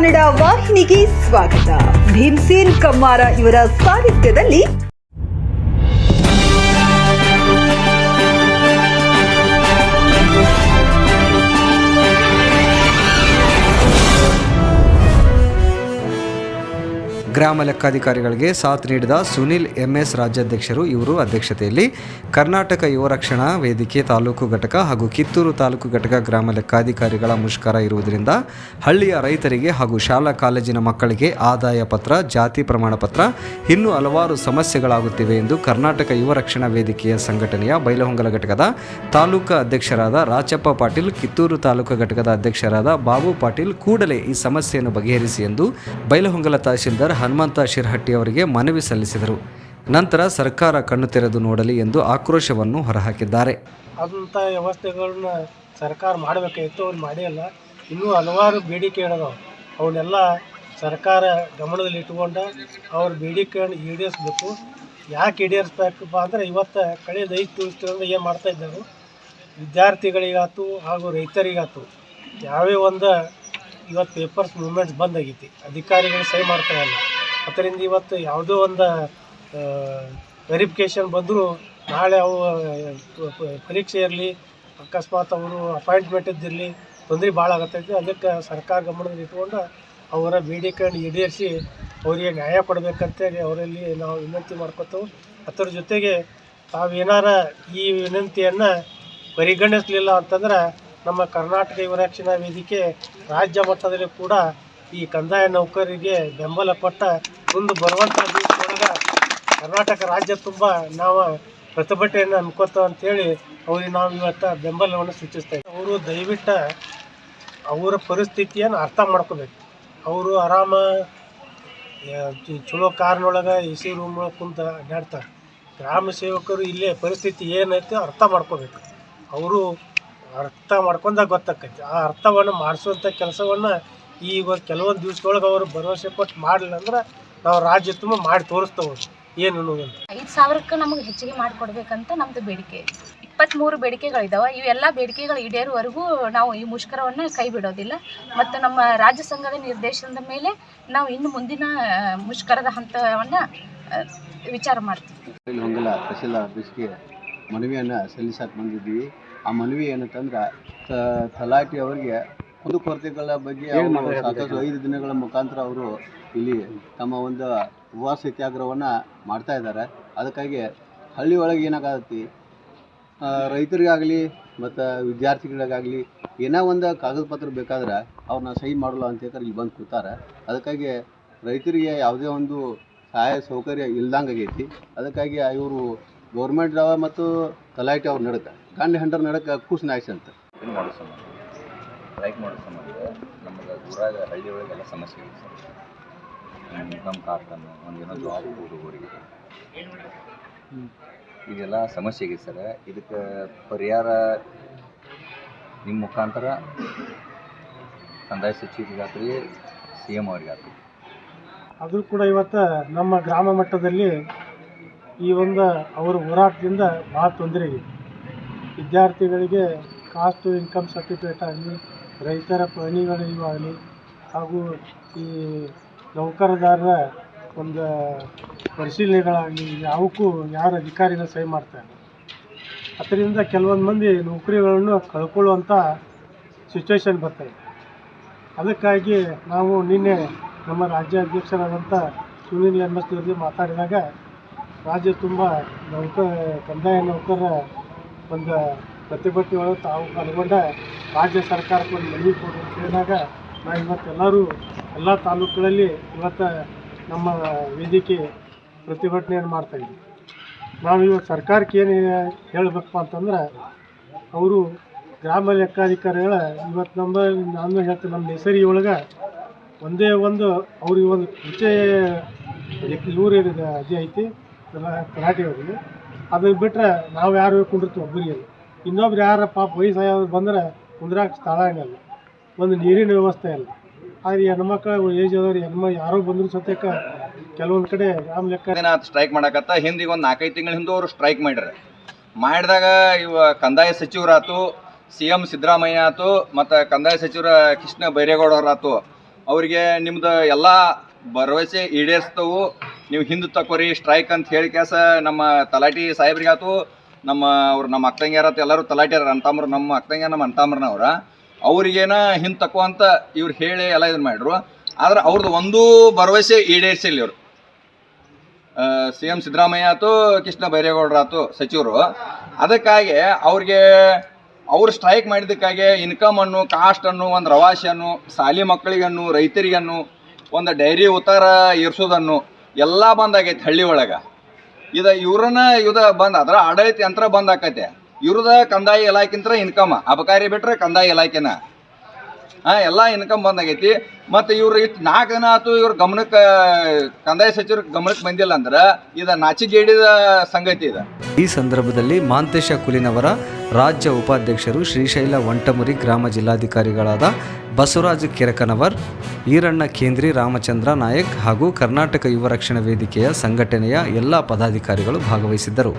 ಕನ್ನಡ ವಾಹಿನಿಗೆ ಸ್ವಾಗತ. ಭೀಮ್ಸೇನ್ ಕಮ್ಮಾರ ಇವರ ಸಾಹಿತ್ಯದಲ್ಲಿ ಗ್ರಾಮ ಲೆಕ್ಕಾಧಿಕಾರಿಗಳಿಗೆ ಸಾಥ್ ನೀಡಿದ ಸುನಿಲ್ ಎಂಎಸ್ ರಾಜ್ಯಾಧ್ಯಕ್ಷರು ಇವರು ಅಧ್ಯಕ್ಷತೆಯಲ್ಲಿ ಕರ್ನಾಟಕ ಯುವ ರಕ್ಷಣಾ ವೇದಿಕೆ ತಾಲೂಕು ಘಟಕ ಹಾಗೂ ಕಿತ್ತೂರು ತಾಲೂಕು ಘಟಕ ಗ್ರಾಮ ಲೆಕ್ಕಾಧಿಕಾರಿಗಳ ಮುಷ್ಕರ ಇರುವುದರಿಂದ ಹಳ್ಳಿಯ ರೈತರಿಗೆ ಹಾಗೂ ಶಾಲಾ ಕಾಲೇಜಿನ ಮಕ್ಕಳಿಗೆ ಆದಾಯ ಪತ್ರ, ಜಾತಿ ಪ್ರಮಾಣ ಪತ್ರ, ಇನ್ನೂ ಹಲವಾರು ಸಮಸ್ಯೆಗಳಾಗುತ್ತಿವೆ ಎಂದು ಕರ್ನಾಟಕ ಯುವ ರಕ್ಷಣಾ ವೇದಿಕೆಯ ಸಂಘಟನೆಯ ಬೈಲಹೊಂಗಲ ಘಟಕದ ತಾಲೂಕು ಅಧ್ಯಕ್ಷರಾದ ರಾಚಪ್ಪ ಪಾಟೀಲ್, ಕಿತ್ತೂರು ತಾಲೂಕು ಘಟಕದ ಅಧ್ಯಕ್ಷರಾದ ಬಾಬು ಪಾಟೀಲ್ ಕೂಡಲೇ ಈ ಸಮಸ್ಯೆಯನ್ನು ಬಗೆಹರಿಸಿ ಎಂದು ಬೈಲಹೊಂಗಲ ತಹಶೀಲ್ದಾರ್ ಹನುಮಂತ ಶಿರಹಟ್ಟಿ ಅವರಿಗೆ ಮನವಿ ಸಲ್ಲಿಸಿದರು. ನಂತರ ಸರ್ಕಾರ ಕಣ್ಣು ತೆರೆದು ನೋಡಲಿ ಎಂದು ಆಕ್ರೋಶವನ್ನು ಹೊರಹಾಕಿದ್ದಾರೆ. ಆದಂಥ ವ್ಯವಸ್ಥೆಗಳನ್ನ ಸರ್ಕಾರ ಮಾಡಬೇಕಾಗಿತ್ತು, ಅವ್ರು ಮಾಡಿಲ್ಲ. ಇನ್ನೂ ಹಲವಾರು ಬೇಡಿಕೆಗಳಿದಾವೆ, ಅವನ್ನೆಲ್ಲ ಸರ್ಕಾರ ಗಮನದಲ್ಲಿ ಇಟ್ಕೊಂಡು ಅವ್ರ ಬೇಡಿಕೆಯನ್ನು ಈಡೇರಿಸಬೇಕು. ಯಾಕೆ ಈಡೇರಿಸ್ಬೇಕಪ್ಪ ಅಂದರೆ ಇವತ್ತು ಕಳೆದ 5 ದಿವಸದಿಂದ ಏನು ಮಾಡ್ತಾಯಿದ್ದಾರೆ, ವಿದ್ಯಾರ್ಥಿಗಳಿಗಾಯ್ತು ಹಾಗೂ ರೈತರಿಗಾಯ್ತು ಯಾವೇ ಒಂದು ಇವತ್ತು ಪೇಪರ್ಸ್ ಮೂವ್ಮೆಂಟ್ಸ್ ಬಂದಾಗೈತಿ, ಅಧಿಕಾರಿಗಳು ಸಹಿ ಮಾಡ್ತಾ ಇಲ್ಲ. ಅದರಿಂದ ಇವತ್ತು ಯಾವುದೋ ಒಂದು ವೆರಿಫಿಕೇಷನ್ ಬಂದರೂ ನಾಳೆ ಅವು ಪರೀಕ್ಷೆ ಇರಲಿ, ಅಕಸ್ಮಾತ್ ಅವರು ಅಪಾಯಿಂಟ್ಮೆಂಟ್ ಇದ್ದಿರಲಿ ತೊಂದರೆ ಭಾಳ ಆಗತ್ತೈತಿ. ಅದಕ್ಕೆ ಸರ್ಕಾರ ಗಮನದಲ್ಲಿ ಇಟ್ಕೊಂಡು ಅವರ ಬೇಡಿಕೆಯನ್ನು ಈಡೇರಿಸಿ ಅವರಿಗೆ ನ್ಯಾಯ ಕೊಡಬೇಕಂತೇಳಿ ಅವರಲ್ಲಿ ನಾವು ವಿನಂತಿ ಮಾಡ್ಕೊತೇವೆ. ಅದರ ಜೊತೆಗೆ ತಾವೇನಾರ ಈ ವಿನಂತಿಯನ್ನು ಪರಿಗಣಿಸಲಿಲ್ಲ ಅಂತಂದ್ರೆ ನಮ್ಮ ಕರ್ನಾಟಕ ಯುವ ರಕ್ಷಣಾ ವೇದಿಕೆ ರಾಜ್ಯ ಮಟ್ಟದಲ್ಲಿ ಕೂಡ ಈ ಕಂದಾಯ ನೌಕರರಿಗೆ ಬೆಂಬಲ ಕೊಟ್ಟ ಮುಂದೆ ಬರುವಂಥ ದಿವಸದೊಳಗೆ ಕರ್ನಾಟಕ ರಾಜ್ಯ ತುಂಬ ನಾವು ಪ್ರತಿಭಟನೆಯನ್ನು ಅನ್ಕೋತೇವೆ ಅಂಥೇಳಿ ಅವ್ರಿಗೆ ನಾವು ಇವತ್ತು ಬೆಂಬಲವನ್ನು ಸೂಚಿಸ್ತಾ ಇದ್ದೀವಿ. ಅವರು ದಯವಿಟ್ಟು ಅವರ ಪರಿಸ್ಥಿತಿಯನ್ನು ಅರ್ಥ ಮಾಡ್ಕೋಬೇಕು. ಅವರು ಆರಾಮ ಚಲೋ ಕಾರ್ನೊಳಗೆ AC ರೂಮ್ ಒಳಗೆ ಕುಂತು ಅಡ್ಡಾಡ್ತಾರೆ. ಗ್ರಾಮ ಸೇವಕರು ಇಲ್ಲೇ ಪರಿಸ್ಥಿತಿ ಏನೈತೆ ಅರ್ಥ ಮಾಡ್ಕೋಬೇಕು. ಅವರು ಅರ್ಥ ಮಾಡ್ಕೊಂಡಾಗ ಗೊತ್ತಾಕೈತಿ. ಆ ಅರ್ಥವನ್ನು ಮಾಡಿಸುವಂಥ ಕೆಲಸವನ್ನು ಈಗ ಕೆಲವೊಂದು ದಿವಸದೊಳಗೆ ಅವರು ಭರವಸೆ ಕೊಟ್ಟು ಮಾಡಲಿಲ್ಲ ಅಂದ್ರೆ ನಾವು ರಾಜ್ಯ ತುಂಬ ಮಾಡಿ ತೋರಿಸ್ತೇವೆ ಏನು ಅನ್ನೋದನ್ನು. 5,000ಕ್ಕೆ ನಮಗೆ ಹೆಚ್ಚಿಗೆ ಮಾಡಿಕೊಡ್ಬೇಕಂತ ನಮ್ಮದು ಬೇಡಿಕೆ. 23 ಬೇಡಿಕೆಗಳಿದ್ದಾವೆ. ಇವೆಲ್ಲ ಬೇಡಿಕೆಗಳು ಈಡೇರುವವರೆಗೂ ನಾವು ಈ ಮುಷ್ಕರವನ್ನು ಕೈ ಬಿಡೋದಿಲ್ಲ. ಮತ್ತು ನಮ್ಮ ರಾಜ್ಯ ಸಂಘದ ನಿರ್ದೇಶನದ ಮೇಲೆ ನಾವು ಇನ್ನು ಮುಂದಿನ ಮುಷ್ಕರದ ಹಂತವನ್ನು ವಿಚಾರ ಮಾಡ್ತೀವಿ. ಹೊಂಗಲ ತಹಶೀಲ್ದಾರ್ ಆಫೀಸ್ಗೆ ಮನವಿಯನ್ನು ಸಲ್ಲಿಸಕ್ಕೆ ಬಂದಿದ್ದೀವಿ. ಆ ಮನವಿ ಏನಂತಂದ್ರೆ ತಲಾಟಿ ಅವರಿಗೆ ಕುಂದುಕೊರತೆಗಳ ಬಗ್ಗೆ ಸಾಕಷ್ಟು 5 ದಿನಗಳ ಮುಖಾಂತರ ಅವರು ಇಲ್ಲಿ ತಮ್ಮ ಒಂದು ಉಪವಾಸ ಸತ್ಯಾಗ್ರಹವನ್ನು ಮಾಡ್ತಾ ಇದ್ದಾರೆ. ಅದಕ್ಕಾಗಿ ಹಳ್ಳಿ ಒಳಗೆ ಏನಾಗತ್ತಿ, ರೈತರಿಗಾಗಲಿ ಮತ್ತು ವಿದ್ಯಾರ್ಥಿಗಳಿಗಾಗಲಿ ಏನೋ ಒಂದು ಕಾಗದ ಪತ್ರ ಬೇಕಾದ್ರೆ ಅವ್ರನ್ನ ಸಹಿ ಮಾಡಲ್ಲ ಅಂತ ಹೇಳ್ತಾರೆ, ಇಲ್ಲಿ ಬಂದು ಕೂತಾರೆ. ಅದಕ್ಕಾಗಿ ರೈತರಿಗೆ ಯಾವುದೇ ಒಂದು ಸಹಾಯ ಸೌಕರ್ಯ ಇಲ್ದಂಗೆ ಆಗೈತಿ. ಅದಕ್ಕಾಗಿ ಇವರು ಗೌರ್ಮೆಂಟ್ ಮತ್ತು ತಲಾಟಿ ಅವ್ರ ನಡಕ್ಕೆ ಗಂಡ ಹೆಂಡರ ನಡಕ್ಕೆ ಕೂಸು ನಾಯ್ಸ್ ಅಂತ ಸ್ಟ್ರೈಕ್ ಮಾಡೋ ಸಂಬಂಧ ನಮಗೆ ಊರಾಗ ಹಳ್ಳಿ ಒಳಗೆಲ್ಲ ಸಮಸ್ಯೆ ಇದೆ ಸರ್. ಇನ್ಕಮ್ ಕಾರ್ಟನ್ನು ಒಂದೇನೋ ಜಾಬ್ ಹುಡುಗರಿಗೆ ಇದೆಲ್ಲ ಸಮಸ್ಯೆ ಇದೆ ಸರ್. ಇದಕ್ಕೆ ಪರಿಹಾರ ನಿಮ್ಮ ಮುಖಾಂತರ ಕಂದಾಯ ಸಚಿವರಿಗಾತ್ರಿ, CM ಅವ್ರಿಗಾತ್ರಿ ಆದರೂ ಕೂಡ ಇವತ್ತು ನಮ್ಮ ಗ್ರಾಮ ಮಟ್ಟದಲ್ಲಿ ಈ ಒಂದು ಅವರ ಹೋರಾಟದಿಂದ ಭಾಳ ತೊಂದರೆ ಇದೆ. ವಿದ್ಯಾರ್ಥಿಗಳಿಗೆ ಕಾಸ್ಟ್ ಇನ್ಕಮ್ ಸರ್ಟಿಫಿಕೇಟ್ ಆಗಲಿ, ರೈತರ ಪಹಣಿಗಳಿಗಾಗಲಿ ಹಾಗೂ ಈ ನೌಕರದಾರರ ಒಂದು ಪರಿಶೀಲನೆಗಳಾಗಲಿ ಯಾವಕ್ಕೂ ಯಾರು ಅಧಿಕಾರಿಗಳು ಸಹಿ ಮಾಡ್ತಾರೆ. ಅದರಿಂದ ಕೆಲವೊಂದು ಮಂದಿ ನೌಕರಿಗಳನ್ನು ಕಳ್ಕೊಳ್ಳುವಂಥ ಸಿಚುವೇಶನ್ ಬರ್ತಾಯಿದೆ. ಅದಕ್ಕಾಗಿ ನಾವು ನಿನ್ನೆ ನಮ್ಮ ರಾಜ್ಯ ಅಧ್ಯಕ್ಷರಾದಂಥ ಸುನಿಲ್ MS ಜೊತೆ ಮಾತಾಡಿದಾಗ ರಾಜ್ಯ ತುಂಬ ಕಂದಾಯ ನೌಕರರ ಒಂದು ಪ್ರತಿಭಟನೆ ಒಳಗೆ ತಾವು ಪಾಲ್ಗೊಂಡ ರಾಜ್ಯ ಸರ್ಕಾರಕ್ಕೆ ಒಂದು ಮನವಿ ಕೊಡು ಅಂತ ಹೇಳಿದಾಗ ನಾವು ಇವತ್ತೆಲ್ಲರೂ ಎಲ್ಲ ತಾಲೂಕುಗಳಲ್ಲಿ ಇವತ್ತು ನಮ್ಮ ವೇದಿಕೆ ಪ್ರತಿಭಟನೆಯನ್ನು ಮಾಡ್ತಾಯಿದ್ವಿ. ನಾವು ಇವತ್ತು ಸರ್ಕಾರಕ್ಕೆ ಏನು ಹೇಳಬೇಕಪ್ಪ ಅಂತಂದ್ರೆ, ಅವರು ಗ್ರಾಮ ಲೆಕ್ಕಾಧಿಕಾರಿಗಳ ಇವತ್ತು ನಾನು ಹೇಳ್ತೀನಿ, ನಮ್ಮ ಹೆಸರಿ ಒಳಗೆ ಒಂದೇ ಒಂದು ಅವ್ರಿಗೆ ಒಂದು ವಿಷಯ ಇವ್ರು ಅದೇ ಐತಿ ತಲಾಟಿಯವರಿಗೆ. ಅದನ್ನು ಬಿಟ್ಟರೆ ನಾವು ಯಾರು ಕುಂಡಿರ್ತೀವಿ ಒಬ್ಬರಿಗೆ, ಇನ್ನೊಬ್ರು ಯಾರ ಪಾಪ ವಯಸ್ಸಾಯವ್ರು ಬಂದರೆ ಕುಂದ್ರಾಕ ಸ್ಥಳ ಏನಿಲ್ಲ, ಒಂದು ನೀರಿನ ವ್ಯವಸ್ಥೆ ಇಲ್ಲ. ಆದರೆ ಹೆಣ್ಮಕ್ಳು ಏಜ್ ಆದವ್ರು ಯಾರೋ ಬಂದರೂ ಸತ್ಯಕ್ಕೆ ಕೆಲವೊಂದು ಕಡೆ ಗ್ರಾಮ ಲೆಕ್ಕ ಸ್ಟ್ರೈಕ್ ಮಾಡಕತ್ತ. ಹಿಂದಿಗೆ ಒಂದು 4-5 ತಿಂಗಳ ಹಿಂದೆ ಅವರು ಸ್ಟ್ರೈಕ್ ಮಾಡಿದಾಗ ಇವ ಕಂದಾಯ ಸಚಿವರಾತು, CM ಸಿದ್ದರಾಮಯ್ಯ ಆಯ್ತು, ಮತ್ತು ಕಂದಾಯ ಸಚಿವರ ಕೃಷ್ಣ ಬೈರೇಗೌಡ ಅವರಾಯ್ತು, ಅವರಿಗೆ ನಿಮ್ದು ಎಲ್ಲ ಭರವಸೆ ಈಡೇರಿಸ್ತವು, ನೀವು ಹಿಂದೆ ತಕೋರಿ ಸ್ಟ್ರೈಕ್ ಅಂತ ಹೇಳಿ ಕೇಸ ನಮ್ಮ ತಲಾಟಿ ಸಾಹೇಬ್ರಿಗಾತು, ನಮ್ಮ ಅಕ್ಕಂಗ್ಯಾರತ್ತು ಎಲ್ಲರೂ ತಲಾಟಿಯರ ಅಂತಂಬ್ರು, ನಮ್ಮ ಅಕ್ಕಂಗ್ಯಾರ ನಮ್ಮ ಅಂತಂಬ್ರನವ್ರ ಅವ್ರಿಗೇನ ಹಿಂದೆ ತಕೋ ಅಂತ ಇವ್ರು ಹೇಳಿ ಎಲ್ಲ ಇದನ್ನು ಮಾಡಿದ್ರು. ಆದ್ರೆ ಅವ್ರದ್ದು ಒಂದೂ ಭರವಸೆ ಈಡೇರಿಸಿಲ್ಲ ಇವರು. CM ಸಿದ್ದರಾಮಯ್ಯ ಆಯ್ತು, ಕೃಷ್ಣ ಬೈರೇಗೌಡರು ಆಯ್ತು ಸಚಿವರು. ಅದಕ್ಕಾಗಿ ಅವ್ರು ಸ್ಟ್ರೈಕ್ ಮಾಡಿದ್ದಕ್ಕಾಗಿ ಇನ್ಕಮನ್ನು, ಕಾಸ್ಟನ್ನು, ಒಂದು ರವಾಸೆಯನ್ನು, ಶಾಲಿ ಮಕ್ಕಳಿಗನ್ನು, ರೈತರಿಗನ್ನು, ಒಂದು ಡೈರಿ ಉತ್ತಾರ ಇರಿಸೋದನ್ನು ಎಲ್ಲ ಬಂದಾಗೈತೆ ಹಳ್ಳಿ ಒಳಗೆ. ಇವ್ರನ್ನ ಬಂದ್ ಆದ್ರೆ ಆಡಳಿತ ಯಂತ್ರ ಬಂದ್ ಆಕೈತೆ. ಇವ್ರದ ಕಂದಾಯ ಇಲಾಖೆಂತ್ರ ಇನ್ಕಮ್, ಅಬಕಾರಿ ಬಿಟ್ರೆ ಕಂದಾಯ ಇಲಾಖೆನ ಎಲ್ಲ ಇನ್ಕಮ್ ಬಂದಾಗೈತಿ. ಮತ್ತು ಇವ್ರು ಇಷ್ಟು 4 ದಿನ ಆಯ್ತು ಇವ್ರ ಗಮನಕ್ಕೆ, ಕಂದಾಯ ಸಚಿವರ ಗಮನಕ್ಕೆ ಬಂದಿಲ್ಲ ಅಂದ್ರೆ ಇದು ನಾಚಿಗೇಡಿದ ಸಂಗತಿ ಇದೆ. ಈ ಸಂದರ್ಭದಲ್ಲಿ ಮಾಂತೇಶ ಕುಲಿನವರ ರಾಜ್ಯ ಉಪಾಧ್ಯಕ್ಷರು, ಶ್ರೀಶೈಲ ವಂಟಮುರಿ ಗ್ರಾಮ ಜಿಲ್ಲಾಧಿಕಾರಿಗಳಾದ ಬಸವರಾಜ ಕೆರಕನವರ್, ಈರಣ್ಣ ಕೇಂದ್ರಿ, ರಾಮಚಂದ್ರ ನಾಯಕ್ ಹಾಗೂ ಕರ್ನಾಟಕ ಯುವ ರಕ್ಷಣಾ ವೇದಿಕೆಯ ಸಂಘಟನೆಯ ಎಲ್ಲ ಪದಾಧಿಕಾರಿಗಳು ಭಾಗವಹಿಸಿದ್ದರು.